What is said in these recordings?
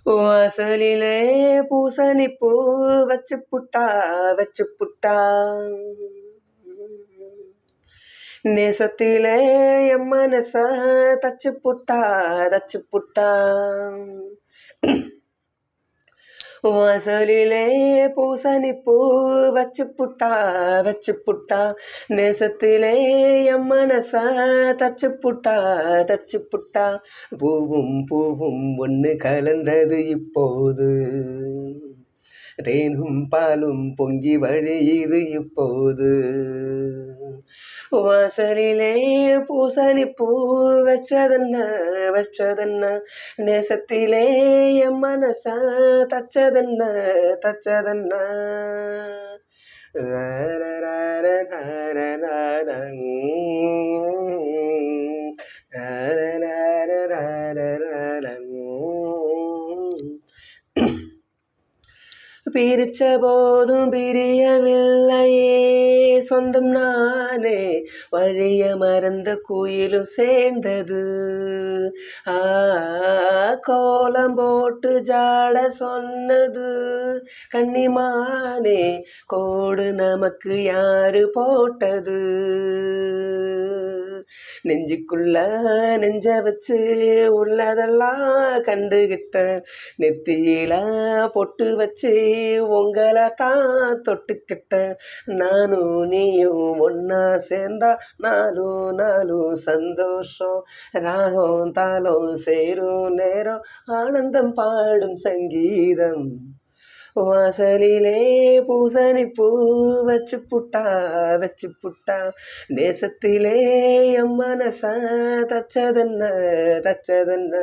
வாசலிலே பூசணி பூ வச்சு புட்டா வச்சு புட்டா நேசத்திலே என் மனச தச்சு புட்டா தச்சு புட்டா வாசலிலே பூசணி பூ வச்சு புட்டா வச்சு புட்டா நேசத்திலே என் மனச தச்சு புட்டா தச்சு புட்டா பூவும் பூவும் ஒன்று கலந்தது இப்போது தேனும் பாலும் பொங்கி வழியுது இப்போது வாசலிலே பூசணி பூ வச்சதென்ன வச்சதென்ன நேசத்திலே என் மனச தச்சதென்ன தச்சதென்ன பிரிச்ச போதும் பிரியவில்லையே சொந்தம் நானே வழிய மறந்த குயிலும் சேர்ந்தது கோலம் போட்டு ஜாட சொன்னது கன்னிமானே கோடு நமக்கு யாரு போட்டது நெஞ்சுக்குள்ள நெஞ்ச வச்சு உள்ளதெல்லாம் கண்டுகிட்டேன் நெத்தியில பொட்டு வச்சு உங்களை தான் தொட்டுக்கிட்டேன் நானும் நீயும் ஒன்னா சேர்ந்தா நாலும் சந்தோஷம் ராகம் தாளம் சேரும் நேரம் ஆனந்தம் பாடும் சங்கீதம் வாசலிலே பூசணி பூ வச்சு புட்டா வச்சு புட்டா நேசத்திலே என் மனச தச்சதென்ன தச்சதென்ன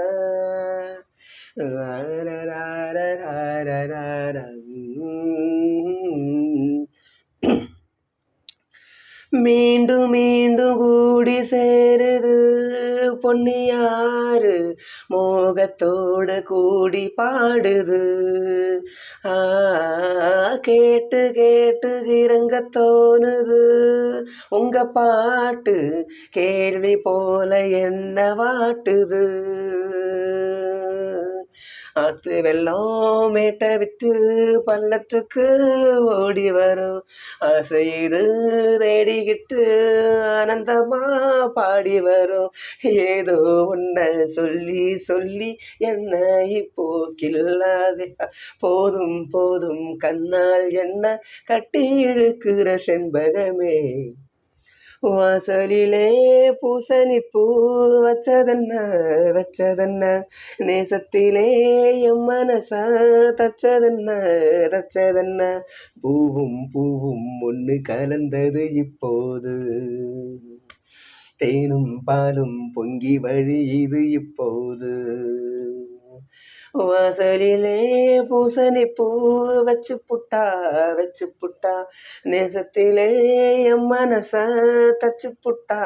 மீண்டும் மீண்டும் கூடி சேருது பொன்னியாறு மோகத்தோடு கூடி பாடுது கேட்டு கேட்டு இறங்க தோணுது உங்க பாட்டு கேள்வி போல என்ன வாட்டுது ஆத்து வெள்ளம் மேட்டை விட்டு பள்ளத்துக்கு ஓடி வரும் ஆசையுது தேடிக்கிட்டு ஆனந்தமா பாடி வரும் ஏதோ ஒன்ன சொல்லி சொல்லி என்ன இப்போ கில்லாதே போதும் போதும் கண்ணால் என்ன கட்டி இழுக்கிற செண்பகமே வாசலிலே பூசணி பூ வச்சதென்ன வச்சதென்ன நேசத்திலே என் மனச தச்சதென்ன தச்சதென்ன பூவும் பூவும் ஒன்று கலந்தது இப்போது தேனும் பாலும் பொங்கி வழியுது இப்போது வாசலிலே பூசணி பூ வச்சு புட்டா நேசத்திலே என் மனச தச்சு புட்டா